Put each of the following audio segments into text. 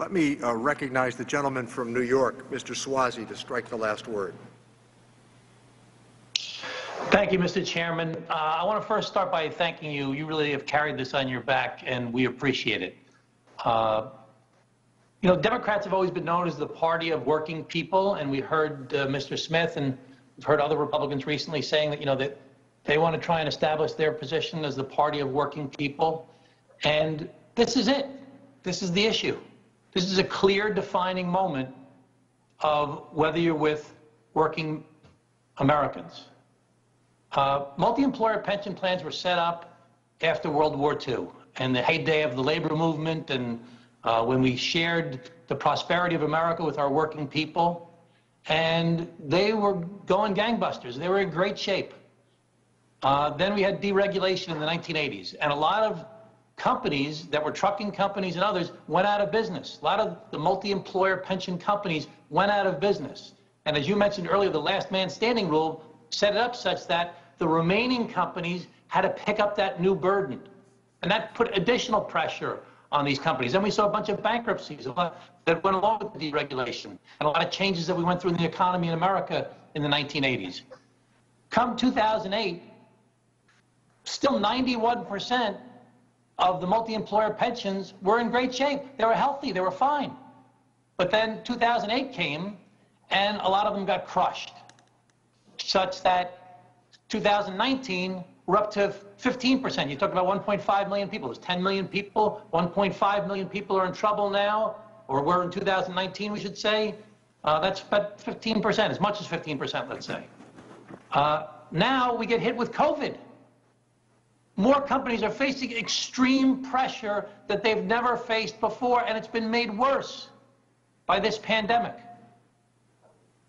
Let me recognize the gentleman from New York, Mr. Suozzi, to strike the last word. Thank you, Mr. Chairman. I want to first start by thanking you. You really have carried this on your back, and we appreciate it. You know, Democrats have always been known as the party of working people, and we heard Mr. Smith, and we've heard other Republicans recently saying that, you know, that they want to try and establish their position as the party of working people. And this is it. This is the issue. This is a clear defining moment of whether you're with working Americans. Multi-employer pension plans were set up after World War II and the heyday of the labor movement, and when we shared the prosperity of America with our working people, and they were going gangbusters. They were in great shape. Then we had deregulation in the 1980s, and a lot of companies that were trucking companies and others went out of business. A lot of the multi-employer pension companies went out of business. And as you mentioned earlier, the last man standing rule set it up such that the remaining companies had to pick up that new burden. And that put additional pressure on these companies. Then we saw a bunch of bankruptcies that went along with the deregulation, and a lot of changes that we went through in the economy in America in the 1980s. Come 2008, still 91% of the multi-employer pensions were in great shape. They were healthy, they were fine. But then 2008 came, and a lot of them got crushed, such that 2019, we're up to 15%. You talked about 1.5 million people. There's 10 million people. 1.5 million people are in trouble now, or were in 2019, we should say. That's about 15%, as much as 15%, let's say. Now we get hit with COVID. More companies are facing extreme pressure that they've never faced before, and it's been made worse by this pandemic.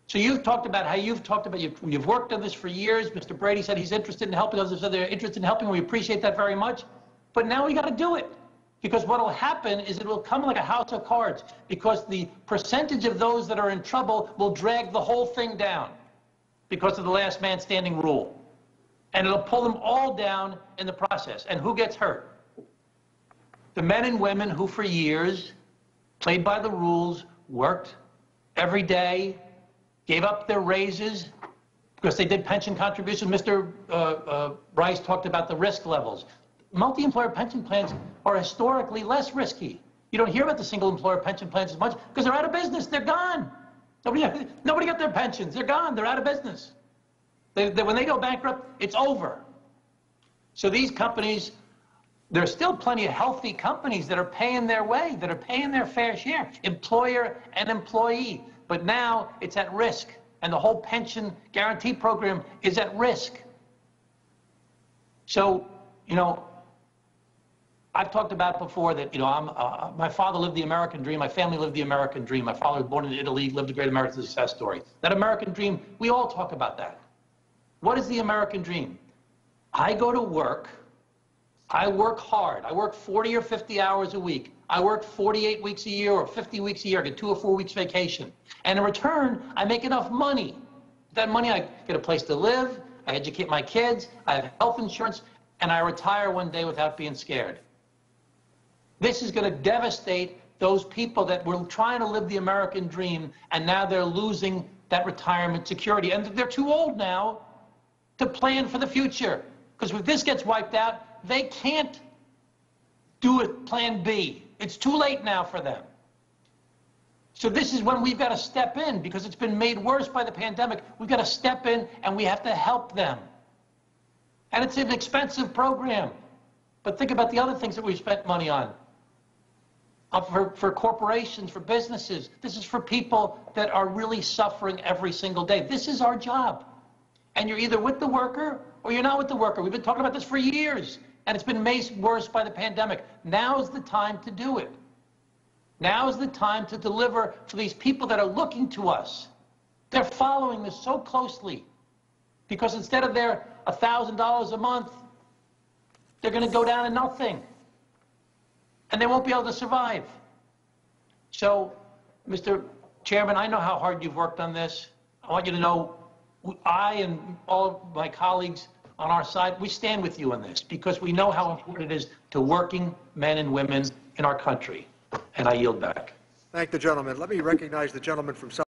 So you've talked about how you've worked on this for years. Mr. Brady said he's interested in helping. Others said they're interested in helping. We appreciate that very much. But now we got to do it, because what will happen is it will come like a house of cards, because the percentage of those that are in trouble will drag the whole thing down because of the last man standing rule. And it'll pull them all down in the process. And who gets hurt? The men and women who for years played by the rules, worked every day, gave up their raises because they did pension contributions. Mr. Rice talked about the risk levels. Multi-employer pension plans are historically less risky. You don't hear about the single-employer pension plans as much because they're out of business. They're gone. Nobody got their pensions. They're gone. They're out of business. When they go bankrupt, it's over. So these companies, there's still plenty of healthy companies that are paying their way, that are paying their fair share, employer and employee. But now it's at risk, and the whole pension guarantee program is at risk. So, you know, I've talked about before that, you know, my father lived the American dream. My family lived the American dream. My father was born in Italy, lived a great American success story. That American dream, we all talk about that. What is the American dream? I go to work. I work hard. I work 40 or 50 hours a week. I work 48 weeks a year or 50 weeks a year. I get 2 or 4 weeks vacation. And in return, I make enough money. That money, I get a place to live, I educate my kids, I have health insurance, and I retire one day without being scared. This is going to devastate those people that were trying to live the American dream, and now they're losing that retirement security. And they're too old now to plan for the future. Because if this gets wiped out, they can't do it plan B. It's too late now for them. So this is when we've got to step in, because it's been made worse by the pandemic. We've got to step in and we have to help them. And it's an expensive program. But think about the other things that we've spent money on. For corporations, for businesses. This is for people that are really suffering every single day. This is our job. And you're either with the worker or you're not with the worker. We've been talking about this for years, and it's been made worse by the pandemic. Now's the time to do it. Now is the time to deliver for these people that are looking to us. They're following this so closely, because instead of their $1,000 a month, they're going to go down to nothing, and they won't be able to survive. So, Mr. Chairman, I know how hard you've worked on this. I want you to know I and all of my colleagues on our side, we stand with you on this, because we know how important it is to working men and women in our country. And I yield back. Thank the gentleman. Let me recognize the gentleman from South